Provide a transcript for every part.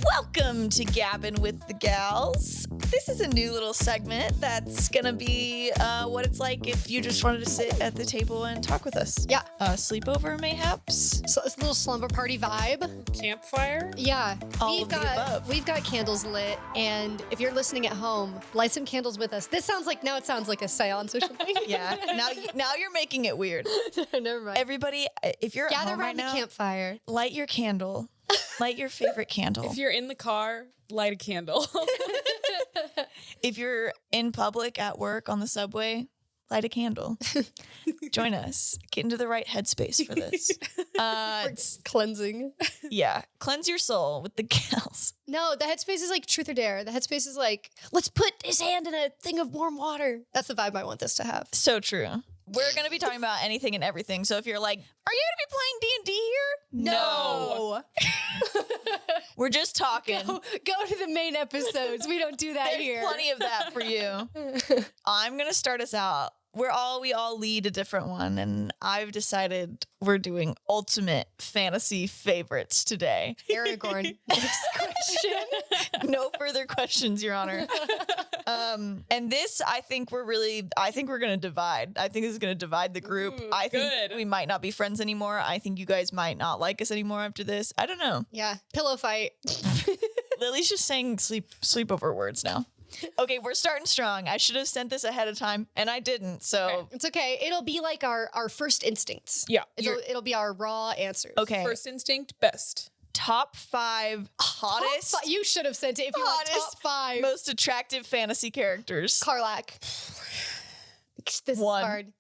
Welcome to Gabbin with the Gals. This is a new little segment that's gonna be what it's like if you just wanted to sit at the table and talk with us. Yeah. Sleepover mayhaps. So it's a little slumber party vibe. Campfire? Yeah. All of the above. We've got candles lit, and if you're listening at home, light some candles with us. It sounds like a seance or something. Yeah. Now you're making it weird. Never mind. Everybody, if you're Gather at home around right the now, campfire. light your candle. Light your favorite candle. If you're in the car, light a candle. If you're in public, at work, on the subway, light a candle. Join us. Get into the right headspace for this. It's cleansing. Yeah. Cleanse your soul with the gals. No, the headspace is like truth or dare. The headspace is like, let's put his hand in a thing of warm water. That's the vibe I want this to have. So true. We're going to be talking about anything and everything. So if you're like, are you going to be playing D&D here? No. We're just talking. Go to the main episodes. We don't do that There's here. plenty of that for you. I'm going to start us out. We all lead a different one, and I've decided we're doing ultimate fantasy favorites today. Aragorn. Next question. No further questions, Your Honor. And this, I think we're going to divide. I think this is going to divide the group. Ooh, I think good. we might not be friends anymore. I think you guys might not like us anymore after this. I don't know. Yeah. Pillow fight. Lily's just saying sleepover words now. Okay, we're starting strong. I should have sent this ahead of time, and I didn't. So Okay. It's okay. It'll be like our first instincts. Yeah. It'll be our raw answers. okay. First instinct, best. Top 5 hottest, You should have sent it if you want top hottest, 5. most attractive fantasy characters. Karlak. This One. is hard.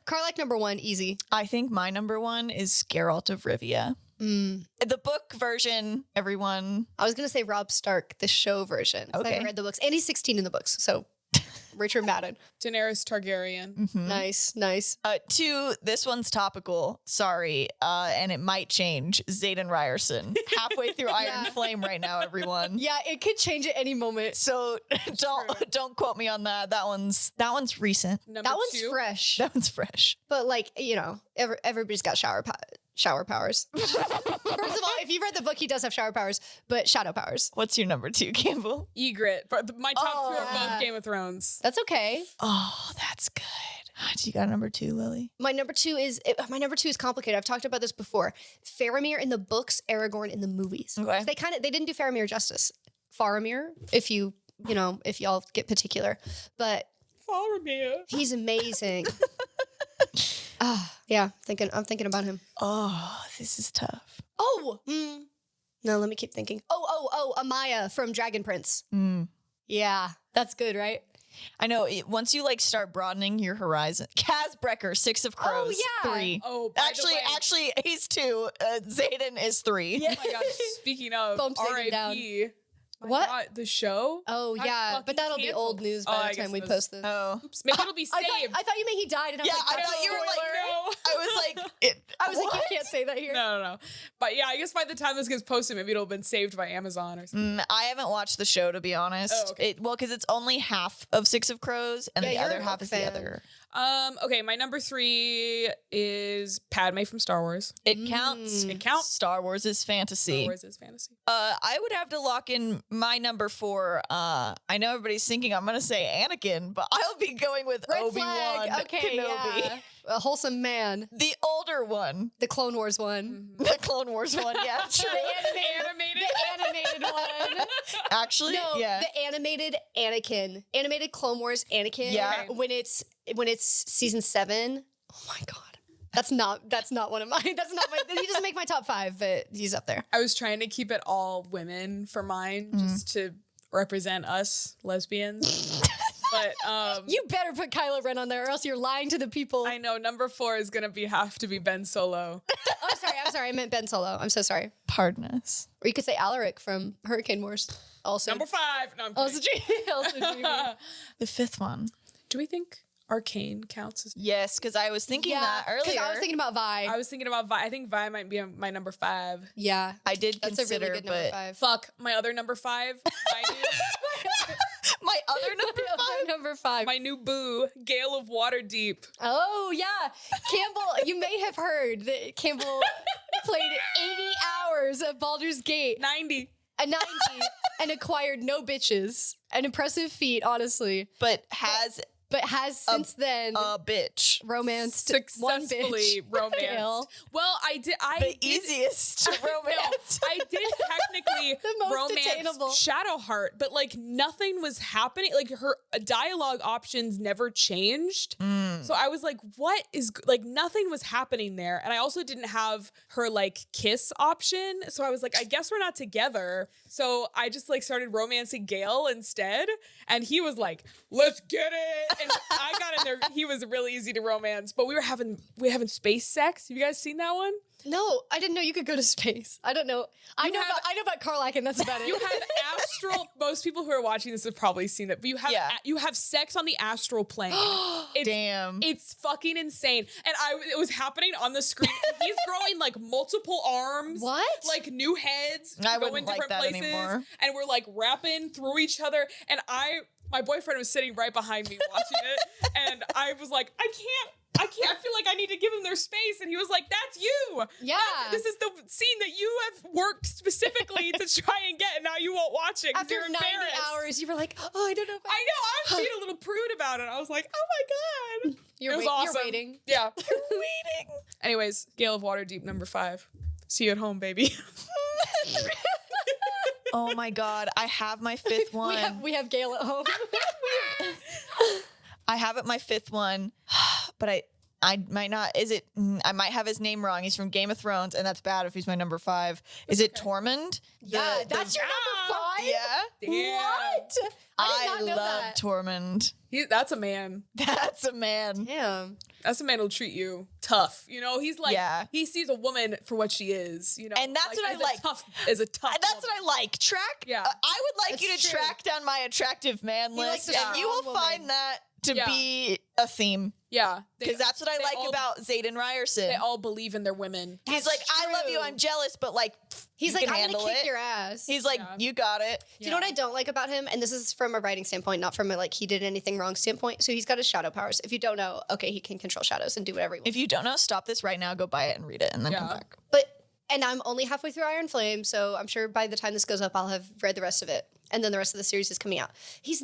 Karlak number 1, easy. I think my number 1 is Geralt of Rivia. The book version, everyone. I was going to say Rob Stark, the show version. I Okay. haven't read the books. And he's 16 in the books, so Richard Madden. Daenerys Targaryen. Nice. 2, this one's topical. Sorry. And it might change. Zayden Ryerson. Halfway through Iron Flame right now, everyone. Yeah, it could change at any moment. So don't quote me on that. That one's recent. Number That one's 2. fresh. That one's fresh. But like, everybody's got shower powers. First of all, if you've read the book, he does have shower powers, but shadow powers. What's your number 2, Campbell? Egret. My top 2 are yeah. both Game of Thrones. That's okay. Oh, that's good. Do you got number 2, Lily? My number two is complicated. I've talked about this before. Faramir in the books, Aragorn in the movies. Okay. They didn't do Faramir justice. Faramir, if y'all get particular, but Faramir. he's amazing. Yeah, I'm thinking about him. Oh, this is tough. Oh, no, let me keep thinking. Oh, Amaya from Dragon Prince. Yeah, that's good, right? I know. Once you start broadening your horizon, Kaz Brecker, 6 of Crows, yeah. 3. Oh, by the way- Actually, he's 2. Zayden is 3. Oh my god, speaking of Bump Zayden down. R.I.P. My What? God, the show? Oh, Got yeah, fucking but that'll be canceled. old news Oh, by I the guess time we it was- post this. Oh. Oops, maybe it'll be I saved. thought you meant he died, and I was Yeah, like, I thought you were like, No. I was like, I was like, what? you can't say that here. No. But yeah, I guess by the time this gets posted, maybe it'll have been saved by Amazon or something. I haven't watched the show, to be honest. Oh, okay. Because it's only half of 6 of Crows, and Yeah, the you're other a half is the fan. other. Okay, my number 3 is Padme from Star Wars. It counts. It counts. Star Wars is fantasy. Star Wars is fantasy. I would have to lock in my number 4. I know everybody's thinking I'm going to say Anakin, but I'll be going with Red Obi-Wan flag. Okay, Kenobi. yeah. A wholesome man. The older one. The Clone Wars one. The Clone Wars one, yeah, true. Animated. The animated one. Actually, No, yeah. the animated Anakin. Animated Clone Wars Anakin. Yeah. When it's season 7. Oh my god. That's not one of mine. That's not my he doesn't make my top 5, but he's up there. I was trying to keep it all women for mine, just to represent us lesbians. But You better put Kylo Ren on there or else you're lying to the people. I know number 4 is gonna have to be Ben Solo. I'm sorry. I meant Ben Solo. I'm so sorry. Pardon us. Or you could say Alaric from Hurricane Wars. Also, Number 5. No, I'm also, kidding. also dreamy. The 5th one. Do we think Arcane counts as? Yes, because I was thinking that because earlier. I was thinking about Vi. I was thinking about Vi. I think Vi might be my number 5. Yeah, I did that's consider, a really good number but 5. Fuck, my other number 5. my other number 5. Number 5. My new boo, Gale of Waterdeep. Oh yeah, Campbell. You may have heard that Campbell played 80 hours of Baldur's Gate. 90. a 90, and acquired no bitches. An impressive feat, honestly. But has Since then a bitch. romanced one Successfully bitch. romanced. Gail. Well, The easiest to romance. I did technically The most romance attainable. Shadowheart, but like nothing was happening. Like her dialogue options never changed. So I was like, what is like nothing was happening there. And I also didn't have her like kiss option. So I was like, I guess we're not together. So I just like started romancing Gale instead. And he was like, let's get it. And I got in there. He was really easy to romance, but we were having space sex. Have you guys seen that one? No, I didn't know you could go to space. I don't know. I know about Karlak, and that's about it. You have astral. Most people who are watching this have probably seen it, but you have sex on the astral plane. Damn. It's fucking insane. And it was happening on the screen. And he's growing like multiple arms. What? Like new heads. I going wouldn't like different that places. anymore. And we're like wrapping through each other. And my boyfriend was sitting right behind me watching it. And I was like, I can't. I feel like I need to give them their space. And he was like, that's you. Yeah. This is the scene that you have worked specifically to try and get. And now you won't watch it. 'Cause After you're 90 embarrassed. hours, you were like, oh, I don't know if I know. I was being a little prude about it. I was like, oh my God. It was awesome. You're waiting. Yeah. Waiting. Anyways, Gale of Waterdeep, number 5. See you at home, baby. Oh my God. I have my fifth one. We have Gail at home. I have it my fifth one, but I might not. I might have his name wrong. He's from Game of Thrones, and that's bad if he's my number 5. Is it Tormund? Yeah, that's your number 5? Yeah. Damn. What? I did not know love that. Tormund. That's a man. That's a man. Damn. That's a man who'll treat you tough. You know, he's like, Yeah. he sees a woman for what she is, you know. And that's what I like. As a tough That's woman. what I like. Yeah. I would like That's you to true. track down my attractive man like list, the and you strong will woman. find that to Yeah. be a theme. Yeah. Because that's what I they like all- about Zayden Ryerson. They all believe in their women. He's That's like, I love you, true. I'm jealous, but like, He's you like, can I'm handle gonna kick it. your ass. He's like, Yeah. you got it. Do you know what I don't like about him? And this is from a writing standpoint, not from a like he did anything wrong standpoint. So he's got his shadow powers. If you don't know, okay, he can control shadows and do whatever he wants. If you don't know, stop this right now, go buy it and read it, and then come Yeah. back. And I'm only halfway through Iron Flame, so I'm sure by the time this goes up, I'll have read the rest of it. And then the rest of the series is coming out. He is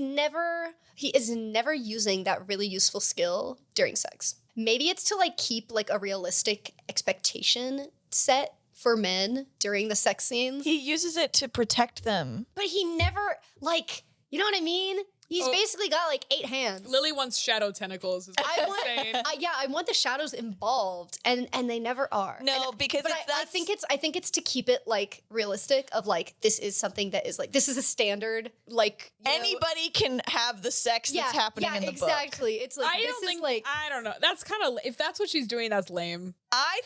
never using that really useful skill during sex. Maybe it's to like keep like a realistic expectation set for men during the sex scenes. He uses it to protect them. But he never like, you know what I mean? He's basically got like 8 hands. Lily wants shadow tentacles. Is what I I'm want, saying. I want the shadows involved, and they never are. No, because But it's, I think it's to keep it like realistic. Of like this is something that is like this is a standard. Like you know- anybody can have the sex that's happening in the book. exactly. It's like I this don't is think, like I don't know. That's kind of, if that's what she's doing, that's lame. I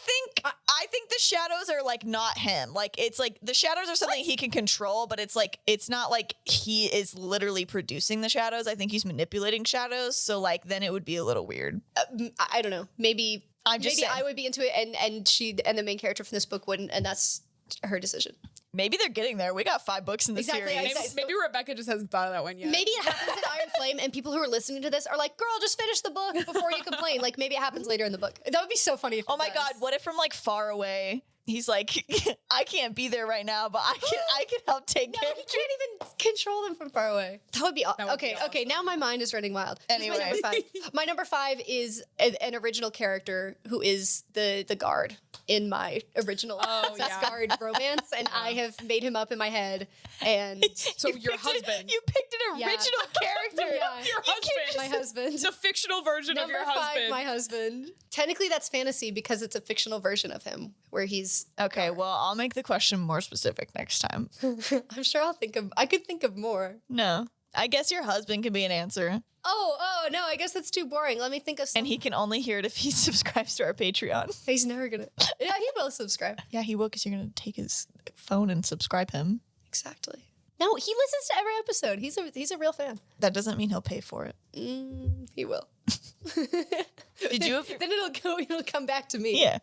think the shadows are like not him. Like it's like the shadows are something he can control, but it's like it's not like he is literally producing the shadows. I think he's manipulating shadows. So like then it would be a little weird. I don't know. Maybe I'm just maybe saying. I would be into it, and the main character from this book wouldn't, and that's her decision. Maybe they're getting there. We got 5 books in the Exactly, series. Maybe Rebecca just hasn't thought of that one yet. Maybe it happens in Iron Flame, and people who are listening to this are like, "Girl, just finish the book before you complain." Like maybe it happens later in the book. That would be so funny. If Oh it my does. God, what if from like far away, he's like, I can't be there right now, but I can help take No, care he of can't even control them from far away. That would be would okay. be Okay, now my mind is running wild. Here's Anyway. my number 5. My number 5 is an original character who is the guard in my original guard romance, and I have made him up in my head. And So You your picked it- husband. You picked an Yeah. original character. Yeah. Your husband. my husband. The fictional version of Number your 5, husband. my husband. Technically, that's fantasy because it's a fictional version of him where he's. Okay, well, I'll make the question more specific next time. I'm sure I could think of more. No. I guess your husband can be an answer, Oh no! I guess that's too boring. Let me think of. and he can only hear it if he subscribes to our Patreon. He's never gonna. Yeah, he will subscribe. Yeah, he will, because you're going to take his phone and subscribe him. Exactly. No, he listens to every episode. He's a real fan. That doesn't mean he'll pay for it. He will. Did you have... Then it'll come back to me. Yeah.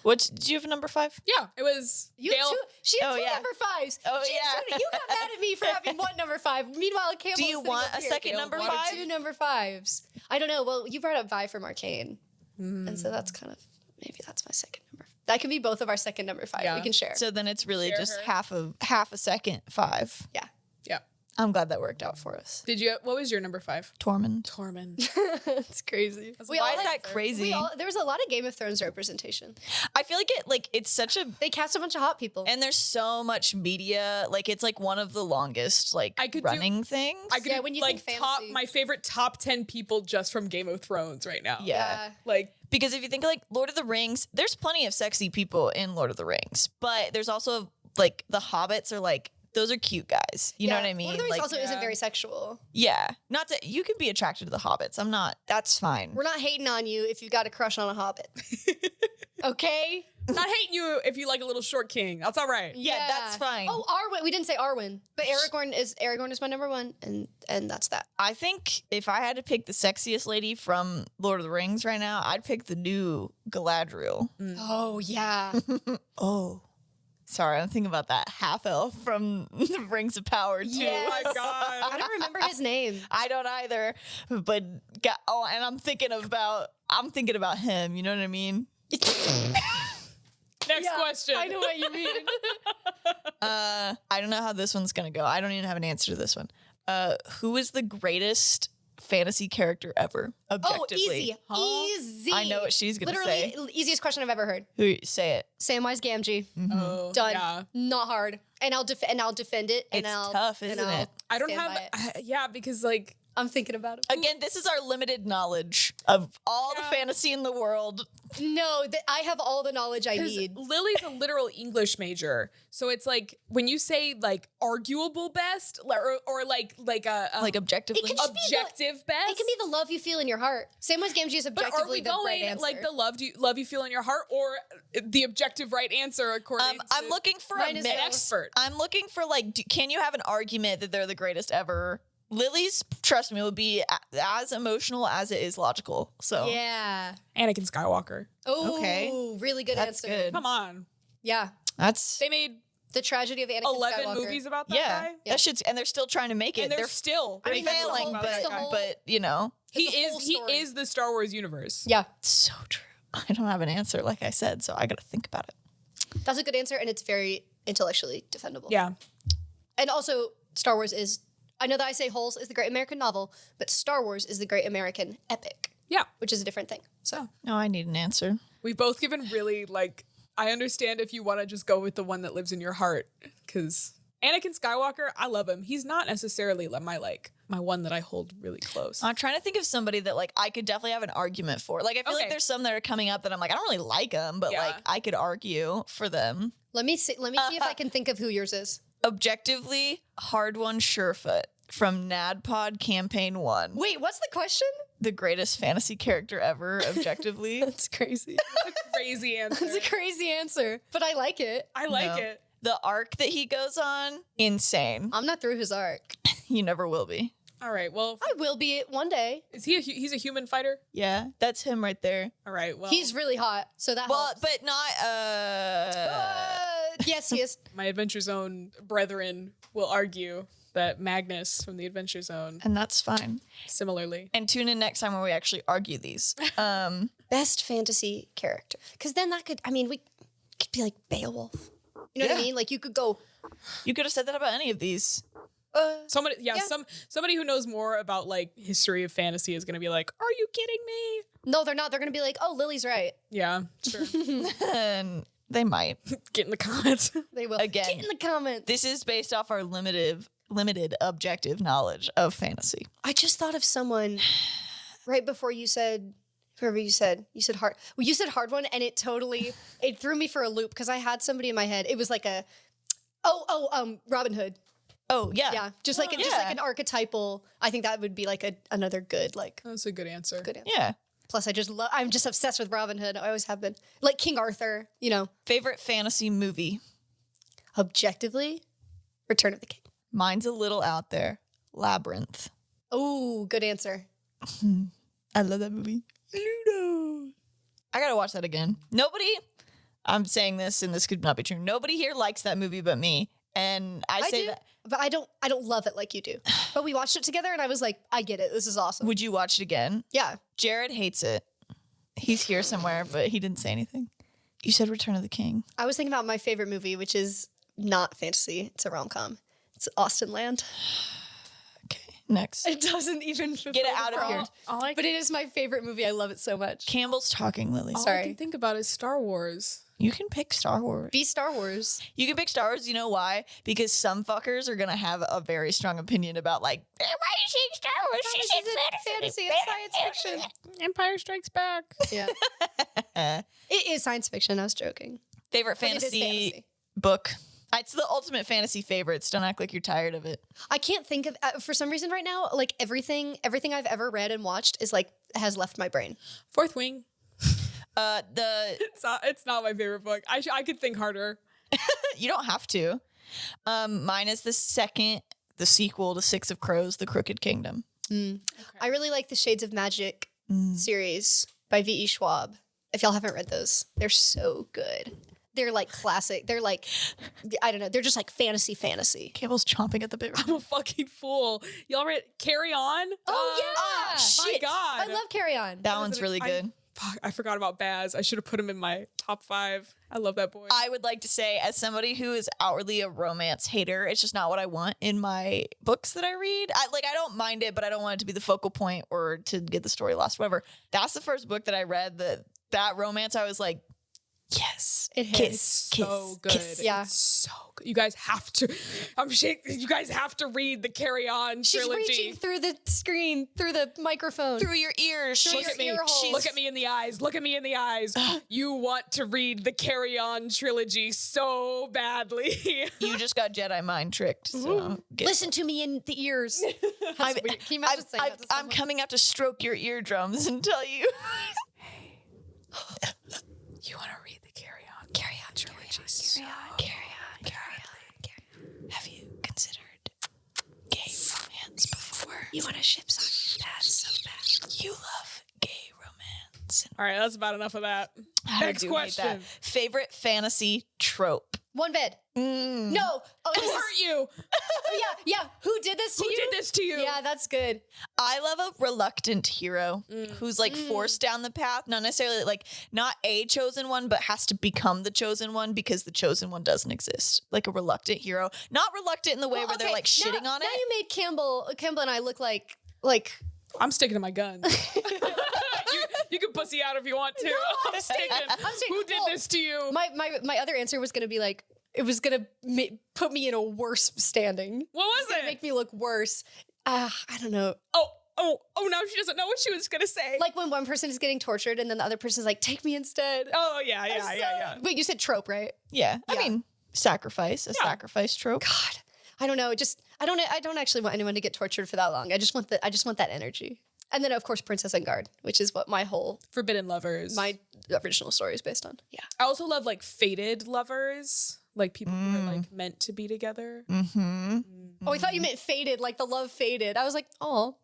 Did you have a number 5? Yeah, it was You Gail. two, she had Oh, 2 yeah. number 5s. Oh, She had yeah. two- you got mad at me for having one number 5. Meanwhile, Campbell. Do you want a second number Five? 5? 2 number 5s. I don't know. Well, you brought up Vi from Arcane, and so that's kind of maybe that's my second number. That could be both of our second number 5. Yeah. We can share. So then it's really Share just her. half a second 5. yeah. Yeah. I'm glad that worked out for us. What was your number 5? Tormund. Tormund. It's crazy. Why is that crazy? There was a lot of Game of Thrones representation. I feel like it's such a They cast a bunch of hot people. and there's so much media. Like it's like one of the longest like I could running things. I could Yeah, do, when you like think top fantasy. my favorite top 10 people just from Game of Thrones right now. Yeah. Like Because if you think of, like Lord of the Rings, there's plenty of sexy people in Lord of the Rings, but there's also like the hobbits are like those are cute guys. You know what I mean? Lord of the Rings Like also isn't very sexual. yeah, not to you can be attracted to the hobbits. I'm not. That's fine. We're not hating on you if you got a crush on a hobbit. Okay? not hating you if you like a little short king. That's all right. Yeah, that's fine. Oh, Arwen. We didn't say Arwen, but Aragorn is my number 1, and that's that. I think if I had to pick the sexiest lady from Lord of the Rings right now, I'd pick the new Galadriel. Oh yeah. Oh. Sorry, I'm thinking about that half elf from the Rings of Power too. Yes. Oh my god. I don't remember his name. I don't either, but and I'm thinking about him. You know what I mean? Next question. I know what you mean. I don't know how this one's gonna go. I don't even have an answer to this one. Who is the greatest fantasy character ever? Oh, Objectively. easy. Easy. I know what she's gonna Literally, say. easiest question I've ever heard. Who say it? Samwise Gamgee. Oh, Done. Yeah. Not hard. And I'll defend it. And It's I'll, tough, and isn't I'll it? I don't stand have by it. yeah, because like I'm thinking about it. Again, this is our limited knowledge of all the fantasy in the world. No, I have all the knowledge I need. Lily's a literal English major. So it's like when you say like arguable best or like a Like objectively. It can just be objective best. It can be the love you feel in your heart. Samwise Gamgee is but are objectively we the right going answer. like the love you feel in your heart or the objective right answer according to I'm looking for Mine a is an mix. expert? I'm looking for like, can you have an argument that they're the greatest ever? Lily's, trust me, will be as emotional as it is logical. So Yeah. Anakin Skywalker. Oh, Okay. really good That's answer. good. Come on. Yeah. that's They made The tragedy of Anakin 11 Skywalker. movies about that yeah. guy. Yeah. That shit's and they're still trying to make it. And they're still I mean, making that's the songs failing, whole- about that's that the guy. whole- but you know, He It's the whole is he story. is the Star Wars universe. Yeah. it's so true. I don't have an answer, like I said, so I got to think about it. That's a good answer, and it's very intellectually defendable. Yeah. And also, Star Wars is, I know that I say Holes is the great American novel, but Star Wars is the great American epic, Yeah. which is a different thing. So, No, I need an answer. We've both given really like I understand if you want to just go with the one that lives in your heart because Anakin Skywalker, I love him. He's not necessarily my one that I hold really close. I'm trying to think of somebody that like I could definitely have an argument for. Like I feel Okay. like there's some that are coming up that I'm like I don't really like them, but Yeah. like I could argue for them. let me see if I can think of who yours is. Objectively, hard one, Surefoot from NADPOD Campaign 1. Wait, what's the question? The greatest fantasy character ever, objectively. That's crazy. That's a crazy answer. That's a crazy answer, but I like it. I like No. it. The arc that he goes on, insane. I'm not through his arc. You never will be. All right. Well, I will be it one day. is he he's a human fighter? Yeah, that's him right there. All right. Well, He's really hot, so that Well, helps. but not Yes, he is. my Adventure Zone brethren will argue that Magnus from the Adventure Zone and that's fine. similarly. And tune in next time when we actually argue these. Best fantasy character. Because then that we could be like Beowulf. You know what I Yeah. mean? Like you could go, You could have said that about any of these. Somebody, Yeah. somebody who knows more about like history of fantasy is going to be like, "Are you kidding me?" no, they're not. They're going to be like, oh, Lily's right. Yeah, sure. And they might. Get in the comments. They will. Again. Get in the comments. This is based off our limited objective knowledge of fantasy. I just thought of someone right before you said, whoever you said hard. Well, you said hard one, and it threw me for a loop because I had somebody in my head. It was like Robin Hood. Oh, yeah. Yeah, just like an archetypal. I think that would be like another good That's a good answer. good answer. Yeah. Plus, I'm just obsessed with Robin Hood. I always have been. Like King Arthur, you know. Favorite fantasy movie? Objectively, Return of the King. Mine's a little out there. Labyrinth. Oh, good answer. I love that movie. Ludo. I gotta watch that again. I'm saying this and this could not be true. Nobody here likes that movie but me. And I say do, that. but I don't love it like you do. But we watched it together, and I was like, I get it. This is awesome. Would you watch it again? Yeah. Jared hates it. He's here somewhere, but he didn't say anything. You said Return of the King. I was thinking about my favorite movie, which is not fantasy. It's a rom-com. It's Austin Land. Okay, next. It doesn't even Get it out of here. But it is my favorite movie. I love it so much. Campbell's talking, Lily. All I Sorry. can think about is Star Wars. You can pick Star Wars. Be Star Wars. You can pick Star Wars. You know why? Because some fuckers are gonna have a very strong opinion about like, why are you saying Star Wars? She said Fantasy. It's science fiction. Empire Strikes Back. Yeah. It is science fiction. I was joking. Favorite But it is fantasy book. It's the ultimate fantasy favorites. Don't act like you're tired of it. I can't think of for some reason right now. Like everything I've ever read and watched is like has left my brain. Fourth Wing. The It's not my favorite book. I could think harder. you don't have to. Mine is the sequel to Six of Crows, The Crooked Kingdom. I really like the Shades of Magic series by V.E. Schwab. If y'all haven't read those, they're so good. They're like classic. They're like, I don't know. They're just like fantasy. Campbell's chomping at the bit. I'm a fucking fool. Y'all read Carry On? Oh yeah! My God. I love Carry On. That one's really good. Fuck, I forgot about Baz. I should have put him in my top 5. I love that boy. I would like to say, as somebody who is outwardly a romance hater, it's just not what I want in my books that I read. I don't mind it, but I don't want it to be the focal point or to get the story lost, whatever. That's the first book that I read. That romance, I was like, yes. It hits. Kiss. So good. Kiss. Yeah. It's so good. You guys have to. I'm shaking. You guys have to read the Carry On She's trilogy. reaching through the screen, through the microphone. Through your ears. Look at me. Look at me in the eyes. Look at me in the eyes. You want to read the Carry On trilogy so badly. You just got Jedi mind tricked. So Listen to me in the ears. I'm, Can you imagine saying that to I'm someone? coming out to stroke your eardrums and tell you. You want to read the Carry On trilogy? Have you considered gay romance before? You want to ship Sonic Dad so bad. You love gay romance. All right, that's about enough of that. I Next do hate question. that. Favorite fantasy trope? One bed. No. Oh, Who this is- hurt you? yeah. Who did this to Who you? did this to you? Yeah, that's good. I love a reluctant hero who's like forced down the path, not necessarily like not a chosen one, but has to become the chosen one because the chosen one doesn't exist. Like a reluctant hero, not reluctant in the way Well, where they're okay, like shitting on now it. you made Campbell and I look like I'm sticking to my guns. you can pussy out if you want to. I'm sticking. Who did well, this to you? my other answer was going to be like, it was going to put me in a worse standing. What was It's going it? to make me look worse. I don't know. Oh, now she doesn't know what she was gonna say. Like when one person is getting tortured and then the other person's like, take me instead. Oh yeah. Wait, you said trope, right? Yeah, I Yeah. mean sacrifice, a sacrifice trope. God, I don't know. I don't actually want anyone to get tortured for that long. I just want that energy. And then of course Princess and Guard, which is what my Forbidden lovers. original story is based on. Yeah. I also love like fated lovers, like people who are like meant to be together. Oh, I thought you meant faded, like the love faded. I was like, oh.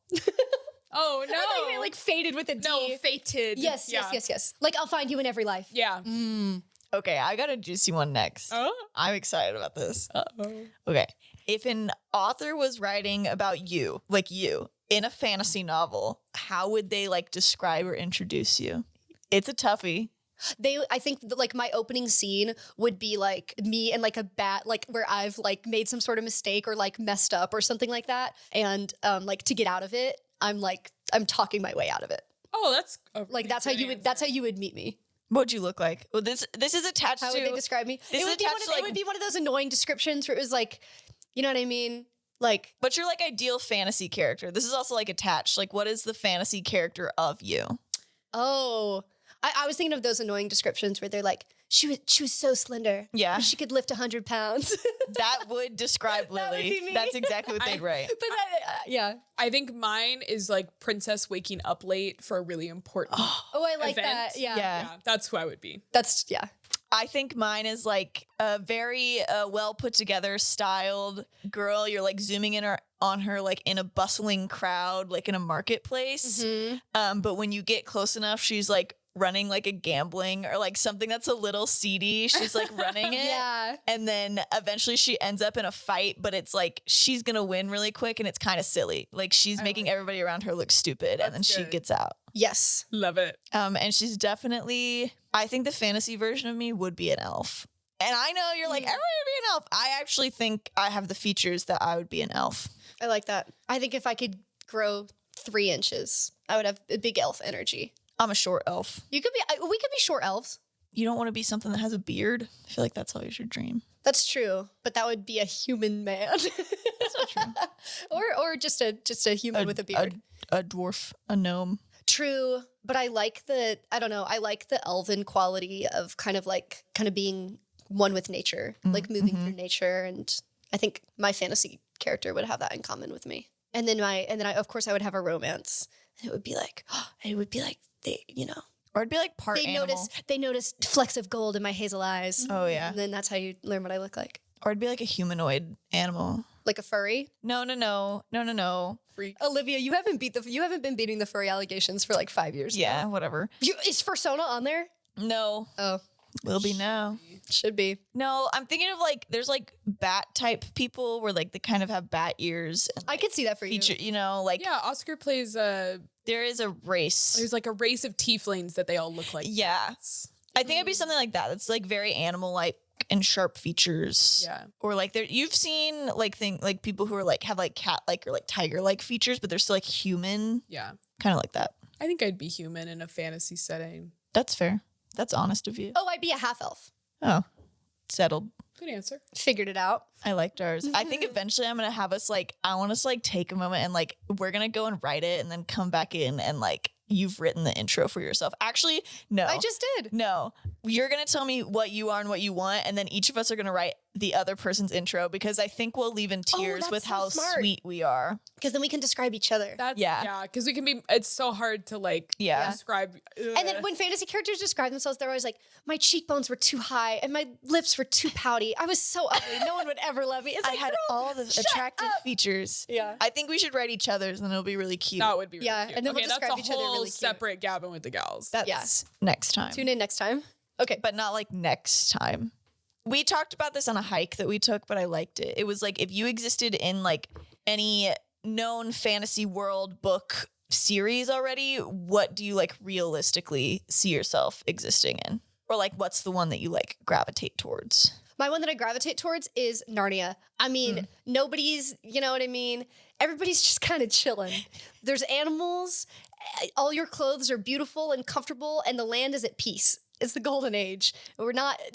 Oh no, I thought you meant like faded with a D. no, fated. Yes. Like I'll find you in every life. Yeah. Okay, I got a juicy one next. Oh. I'm excited about this. Uh-oh. Okay, if an author was writing about you, like you, in a fantasy novel, how would they like describe or introduce you? It's a toughie. I think like my opening scene would be like me and like a bat, like where I've like made some sort of mistake or like messed up or something like that. And like to get out of it, I'm talking my way out of it. Oh, that's Like that's how you would meet me. What'd you look like? Well, this is attached How to. would they describe me? This It is would, be attached to, it would be one of those annoying descriptions where it was like, you know what I mean? Like, But you're like ideal fantasy character. This is also like attached. Like, what is the fantasy character of you? oh, I was thinking of those annoying descriptions where they're like, she was so slender. Yeah. But she could lift 100 pounds. That would describe That would Lily. be me. That's exactly what they'd write. But yeah. I think mine is like princess waking up late for a really important. Oh, I like Event. that. Yeah. Yeah. That's who I would be. That's, yeah. I think mine is like a very well put together, styled girl. You're like zooming in on her like in a bustling crowd, like in a marketplace. But when you get close enough, she's like running like a gambling or like something that's a little seedy. She's like running it. Yeah. And then eventually she ends up in a fight, but it's like she's going to win really quick and it's kind of silly. Like she's making everybody around her look stupid and then she good. gets out. Yes. Love it. And she's definitely, I think the fantasy version of me would be an elf. And I know you're like, everybody would be an elf. I actually think I have the features that I would be an elf. I like that. I think if I could grow 3 inches, I would have a big elf energy. I'm a short elf. We could be short elves. You don't want to be something that has a beard? I feel like that's always your dream. That's true, but that would be a human man. That's not true. or just a human with a beard. A dwarf, a gnome. True, but I like the elven quality of kind of being one with nature, like moving through nature, and I think my fantasy character would have that in common with me. And then I of course I would have a romance. And it would be like they, Or it'd be like part animal. They notice flecks of gold in my hazel eyes. Oh, yeah. And then that's how you learn what I look like. Or it'd be like a humanoid animal. Like a furry. No. Freak. Olivia, you haven't been beating the furry allegations for like 5 years. Yeah, whatever. Is Fursona on there? No. Oh, Will be now. should be. No, I'm thinking of like, there's like bat type people where like they kind of have bat ears. And I could see that for feature, you. like Yeah, Oscar plays there is a race. there's like a race of tieflings that they all look like. Yeah. bats. I think it'd be something like that. It's like very animal like and sharp features. Yeah. Or like you've seen like people who are like have like cat like or like tiger like features, but they're still like human. Yeah. Kind of like that. I think I'd be human in a fantasy setting. That's fair. That's honest of you. Oh, I'd be a half elf. Oh. Settled. Good answer. Figured it out. I liked ours. I think eventually I'm gonna have us like I want us to like take a moment and like we're gonna go and write it and then come back in and like you've written the intro for yourself. Actually, no. I just did. No. You're gonna tell me what you are and what you want, and then each of us are gonna write the other person's intro because I think we'll leave in tears that's with so how smart. sweet we are. Because then we can describe each other. Yeah, because we can be. It's so hard to like. Yeah. Describe. And then when fantasy characters describe themselves, they're always like, my cheekbones were too high and my lips were too pouty. I was so ugly. No one would ever love me. It's I like, had girl, all the shut attractive up. features. Yeah. I think we should write each other's and it'll be really cute. that would be really Yeah, cute. and then we'll okay, that's describe a each other whole really cute. separate Gabbin with the gals. That's next time. Tune in next time. Okay. But not like next time. We talked about this on a hike that we took, but I liked it. It was like if you existed in like any known fantasy world book series already, what do you like realistically see yourself existing in? Or like what's the one that you like gravitate towards? My one that I gravitate towards is Narnia. I mean, nobody's, you know what I mean? Everybody's just kind of chilling. There's animals, all your clothes are beautiful and comfortable, and the land is at peace. It's the golden age.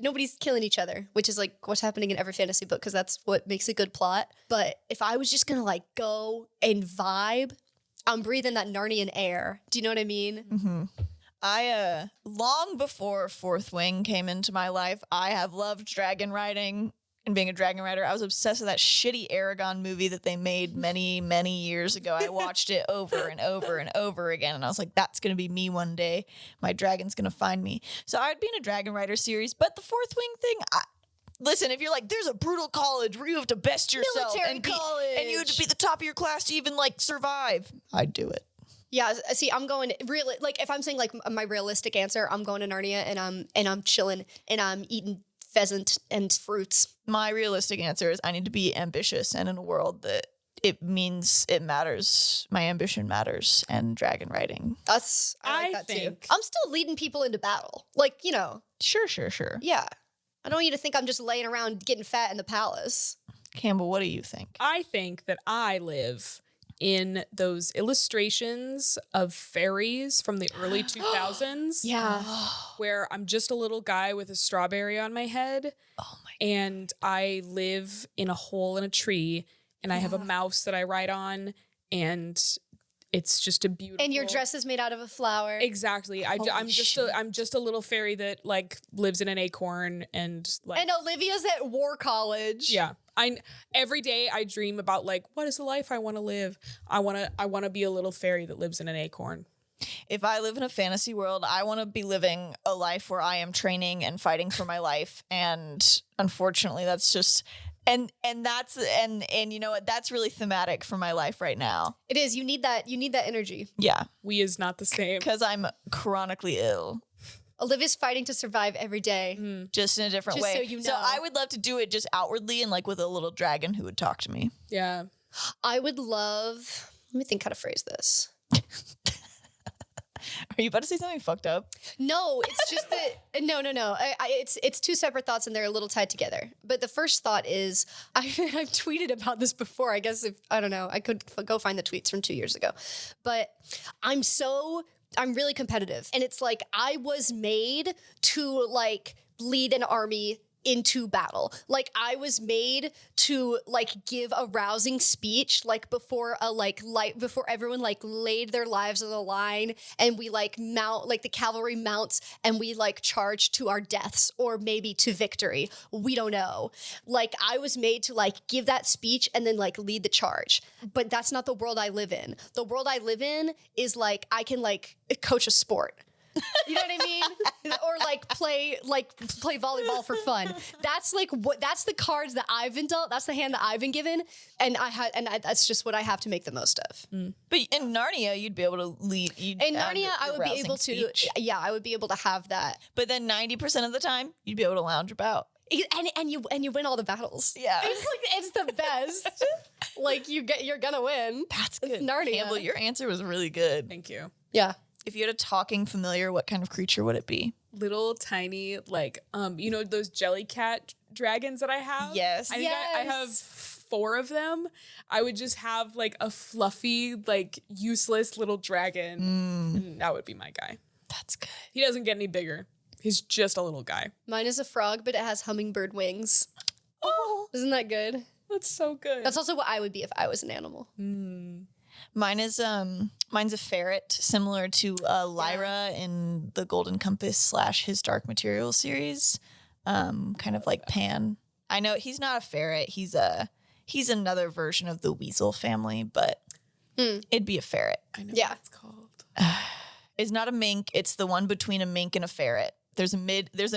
Nobody's killing each other, which is like what's happening in every fantasy book because that's what makes a good plot. But if I was just gonna like go and vibe, I'm breathing that Narnian air. Do you know what I mean? Mm-hmm. I long before Fourth Wing came into my life, I have loved dragon riding and being a dragon rider. I was obsessed with that shitty Aragon movie that they made many, many years ago. I watched it over and over and over again, and I was like, that's going to be me one day. My dragon's going to find me. So I'd be in a dragon rider series, but the Fourth Wing thing, listen, if you're like, there's a brutal college where you have to best yourself Military and college. and you have to be the top of your class to even like survive, I'd do it. Yeah, see, I'm going really like if I'm saying like my realistic answer, I'm going to Narnia and I'm chilling and I'm eating pheasant and fruits. My realistic answer is I need to be ambitious and in a world that it means it matters. My ambition matters and dragon riding. I I like that too. think- I'm still leading people into battle. Like, you know, Sure. yeah. I don't want you to think I'm just laying around getting fat in the palace. Campbell, what do you think? I think that I live in those illustrations of fairies from the early 2000s. Yeah. Where I'm just a little guy with a strawberry on my head. Oh my And I live in a hole in a tree and I have a mouse that I ride on and it's just a beautiful. And your dress is made out of a flower. Exactly. I'm Holy just shit. I'm just a little fairy that like lives in an acorn and like And Olivia's at War College. yeah. Every day I dream about like what is the life I want to live. I want to be a little fairy that lives in an acorn. If I live in a fantasy world, I want to be living a life where I am training and fighting for my life. And unfortunately, that's just and you know what? That's really thematic for my life right now. It is. You need that energy. Yeah, We is not the same. because I'm chronically ill. Olivia's fighting to survive every day. Just in a different Just way. so you So know. I would love to do it just outwardly and like with a little dragon who would talk to me. Yeah. I would love. Let me think how to phrase this. Are you about to say something fucked up? No, it's just that no. It's two separate thoughts and they're a little tied together. But the first thought is I've tweeted about this before. I guess if I don't know, I could go find the tweets from 2 years ago. But I'm really competitive, and it's like I was made to like lead an army into battle. Like I was made to like give a rousing speech like before before everyone like laid their lives on the line and we like mount like the cavalry mounts and we like charge to our deaths or maybe to victory. We don't know. Like I was made to like give that speech and then like lead the charge. But that's not the world I live in. The world I live in is like I can like coach a sport. You know what I mean? Or like play volleyball for fun. That's the cards that I've been dealt. That's the hand that I've been given, and that's just what I have to make the most of. But in Narnia, you'd be able to lead. In Narnia, I would be able to. Yeah, I would be able to have that. But then 90% of the time, you'd be able to lounge about. And you win all the battles. Yeah. It's the best. Like you're gonna win. That's good. It's Narnia. Campbell, your answer was really good. Thank you. Yeah. If you had a talking familiar, what kind of creature would it be? Little tiny, like, you know, those jellycat dragons that I have? Yes. I think I have 4 of them. I would just have like a fluffy, like useless little dragon. And that would be my guy. That's good. He doesn't get any bigger. He's just a little guy. Mine is a frog, but it has hummingbird wings. Oh, Isn't that good? That's so good. That's also what I would be if I was an animal. mine's a ferret, similar to Lyra in the Golden Compass / His Dark Materials series. Kind of like Pan. I know he's not a ferret. He's another version of the weasel family, but it'd be a ferret. I know Yeah. what it's called. It's not a mink. It's the one between a mink and a ferret. There's a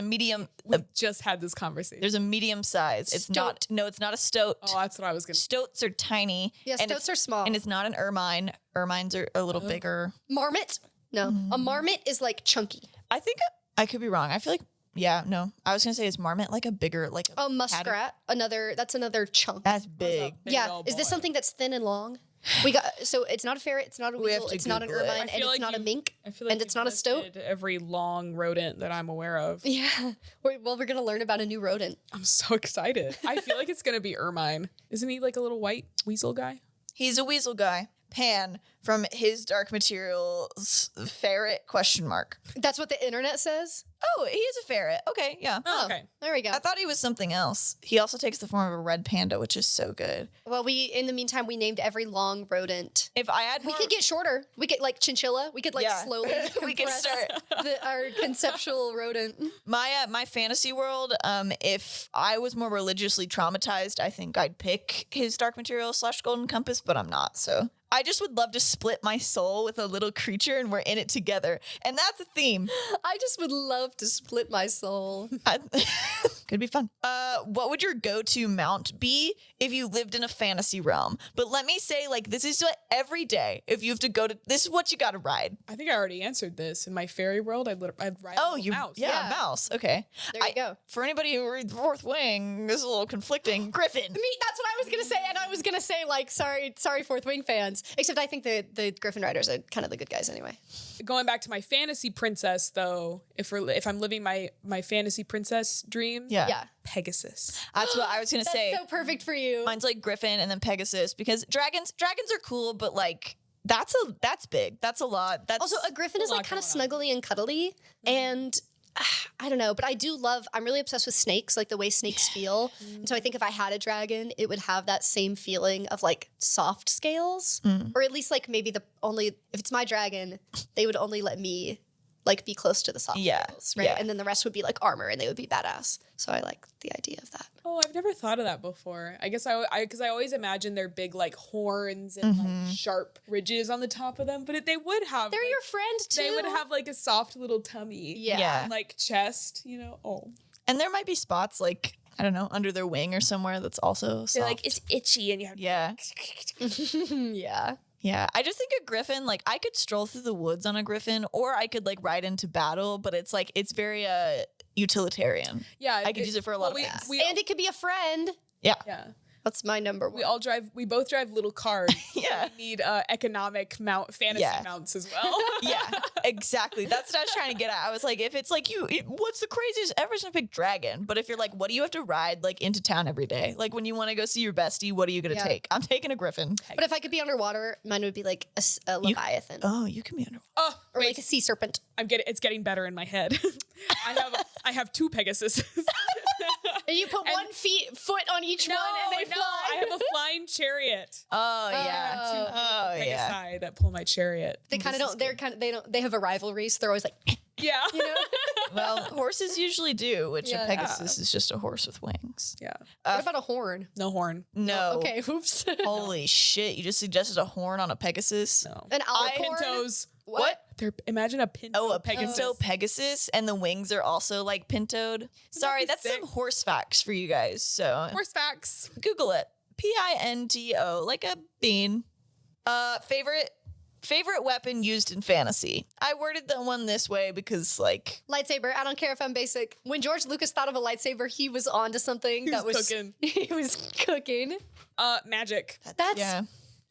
medium. We just had this conversation. There's a medium size. It's Stoat. it's not a stoat. Oh, that's what I was going to say. Stoats are tiny. Yeah, and stoats are small. And it's not an ermine. Ermines are a little bigger. Marmot? No. A marmot is like chunky. I think I could be wrong. I feel like, no. I was going to say, is marmot like a bigger, like a Muskrat. That's another chunk. That's big. Big Yeah. old Is this boy. something that's thin and long? So it's not a ferret, it's not a We have weasel, to it's not an Google it. ermine, I and feel it's like not a mink, I feel like and it's you've not a stoat. listed every long rodent that I'm aware of. Yeah. We're going to learn about a new rodent. I'm so excited. I feel like it's going to be ermine. Isn't he like a little white weasel guy? He's a weasel guy. Pan from His Dark Materials ferret ? That's what the internet says? Oh, he is a ferret. Okay, yeah. Oh, okay. There we go. I thought he was something else. He also takes the form of a red panda, which is so good. Well, in the meantime, we named every long rodent. If I had We more, could get shorter. We could like chinchilla. We could like Yeah. slowly We could compress start. our conceptual rodent. my fantasy world, if I was more religiously traumatized, I think I'd pick His Dark Materials / Golden Compass, but I'm not. So I just would love to split my soul with a little creature and we're in it together. And that's a theme. I just would love to split my soul. Could be fun. What would your go-to mount be if you lived in a fantasy realm? But let me say, like, this is what every day, if you have to go to, this is what you got to ride. I think I already answered this. In my fairy world, I'd ride Oh, a you, mouse. yeah, Yeah. mouse. Okay. There you go. For anybody who reads Fourth Wing, this is a little conflicting. Griffin. That's what I was gonna say, and I was gonna say like, sorry, Fourth Wing fans. Except I think the Griffin Riders are kind of the good guys anyway. Going back to my fantasy princess, though, if I'm living my fantasy princess dreams, Yeah. Pegasus. That's what I was going to That's say. so perfect for you. Mine's like Griffin and then Pegasus because dragons are cool, but like that's big. That's a lot. That's Also, a griffin is lot like kind of going on. snuggly and cuddly, and I don't know, but I'm really obsessed with snakes, like the way snakes feel. And so I think if I had a dragon, it would have that same feeling of like soft scales, or at least like maybe if it's my dragon, they would only let me like be close to the soft scales, right? yeah. And then the rest would be like armor, and they would be badass. So I like the idea of that. Oh, I've never thought of that before. I guess because I always imagine their big like horns and like sharp ridges on the top of them, but they would have. They're like, your friend too. They would have like a soft little tummy. Yeah. And, like chest, Oh. and there might be spots like I don't know under their wing or somewhere that's also soft. They're like it's itchy and you have. yeah. yeah. Yeah, I just think a griffin, like I could stroll through the woods on a griffin, or I could like ride into battle, but it's like it's very utilitarian. Yeah, I could use it for a lot of we, things. we, And it could be a friend. Yeah. That's my number one. we both drive little cars. Yeah. So we need economic fantasy mounts as well. Yeah, exactly. That's what I was trying to get at. I was like, if it's like what's the craziest? Everyone's gonna pick dragon. But if you're like, what do you have to ride like into town every day? Like when you want to go see your bestie, what are you gonna take? I'm taking a griffin. But if I could be underwater, mine would be like a leviathan You can be under. Oh, or wait, like a sea serpent. it's getting better in my head. I have 2 Pegasus. And you put one foot on each one, and they fly. I have a flying chariot. Oh yeah. Oh yeah. Pegasi that pull my chariot. They kind of don't. They're kind of. They have a rivalry, so they're always like, Yeah. you know. Well, horses usually do, which Yeah. a Pegasus is just a horse with wings. Yeah. What about a horn? No horn. No. Okay, oops. Holy shit! You just suggested a horn on a Pegasus. No. An albacore. Pintos. What? Imagine a pinto. Oh, a Pegasus. pinto Pegasus, and the wings are also like pintoed. Sorry, be that's sick. some horse facts for you guys. So Horse facts. Google it. Pinto, like a bean. Favorite weapon used in fantasy. I worded the one this way because like Lightsaber. I don't care if I'm basic. When George Lucas thought of a lightsaber, he was onto something. was cooking. He was cooking. Magic. That's yeah,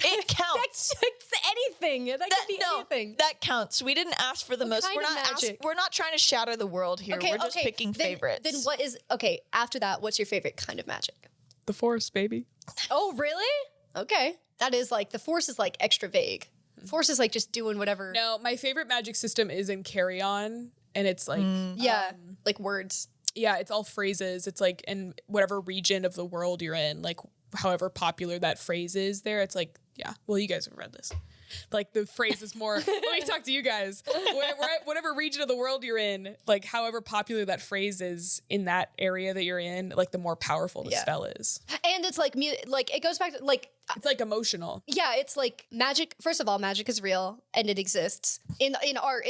it counts. that's anything. That could be anything. That counts. We didn't ask for the most. kind We're of not. magic? We're not trying to shatter the world here. We're just picking favorites. Then what is okay? After that, what's your favorite kind of magic? The Force, baby. Oh, really? Okay, that is like the Force is like extra vague. Force is like just doing whatever. No, my favorite magic system is in Carry On, and it's like Yeah, like words. yeah, it's all phrases. It's like in whatever region of the world you're in, like however popular that phrase is there. It's like, yeah, well, you guys have read this. Like the phrase is more, let me talk to you guys. Whatever region of the world you're in, like however popular that phrase is in that area that you're in, like the more powerful the spell is. And it's like like it goes back to like It's like emotional. yeah, it's like magic. First of all, magic is real and it exists in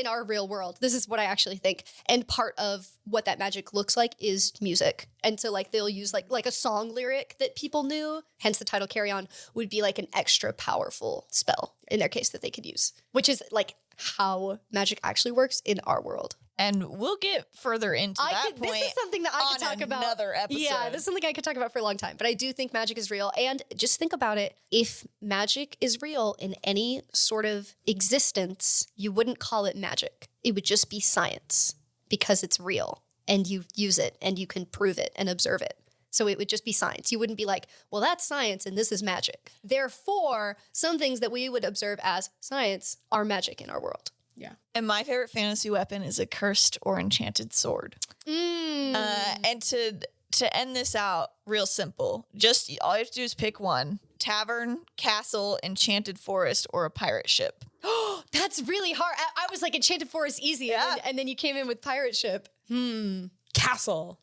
our real world. This is what I actually think. And part of what that magic looks like is music. And so like they'll use like a song lyric that people knew, hence the title Carry On, would be like an extra powerful spell in their case that they could use, which is like how magic actually works in our world. And we'll get further into that point. This is something that I could talk about. Another episode. Yeah, this is something I could talk about for a long time. But I do think magic is real. And just think about it. If magic is real in any sort of existence, you wouldn't call it magic. It would just be science because it's real and you use it and you can prove it and observe it. So it would just be science. You wouldn't be like, well, that's science and this is magic. Therefore, some things that we would observe as science are magic in our world. Yeah. And my favorite fantasy weapon is a cursed or enchanted sword. And to end this out, real simple. Just all you have to do is pick one: tavern, castle, enchanted forest, or a pirate ship. That's really hard. I was like, Enchanted Forest easy. Yeah. And then you came in with pirate ship. Castle.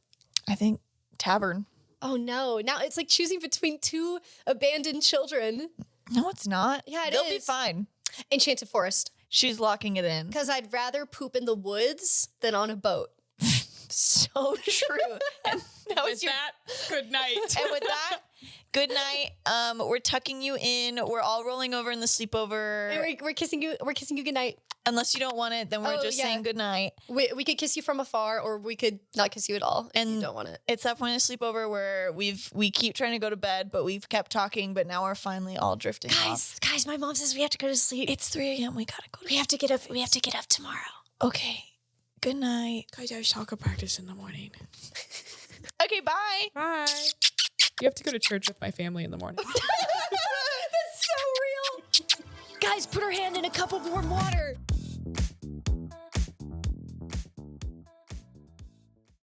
I think tavern. Oh no. Now it's like choosing between two abandoned children. No, it's not. Yeah, it They'll be is. fine. Enchanted Forest. She's locking it in. Because I'd rather poop in the woods than on a boat. So true. And that was With your that, good night. And with that, good night. We're tucking you in. We're all rolling over in the sleepover. And we're kissing you. We're kissing you goodnight. Unless you don't want it, then we're Oh, just yeah. saying good night. We could kiss you from afar, or we could not kiss you at all if you And don't want it. It's that point of sleepover where we keep trying to go to bed, but we've kept talking, but now we're finally all drifting off. Guys, my mom says we have to go to sleep. It's 3 a.m. We gotta go to We have to get up. We have to get up tomorrow. Okay. Good night. Guys, I have soccer practice in the morning. Okay, bye. Bye. You have to go to church with my family in the morning. That's so real. Guys, put her hand in a cup of warm water.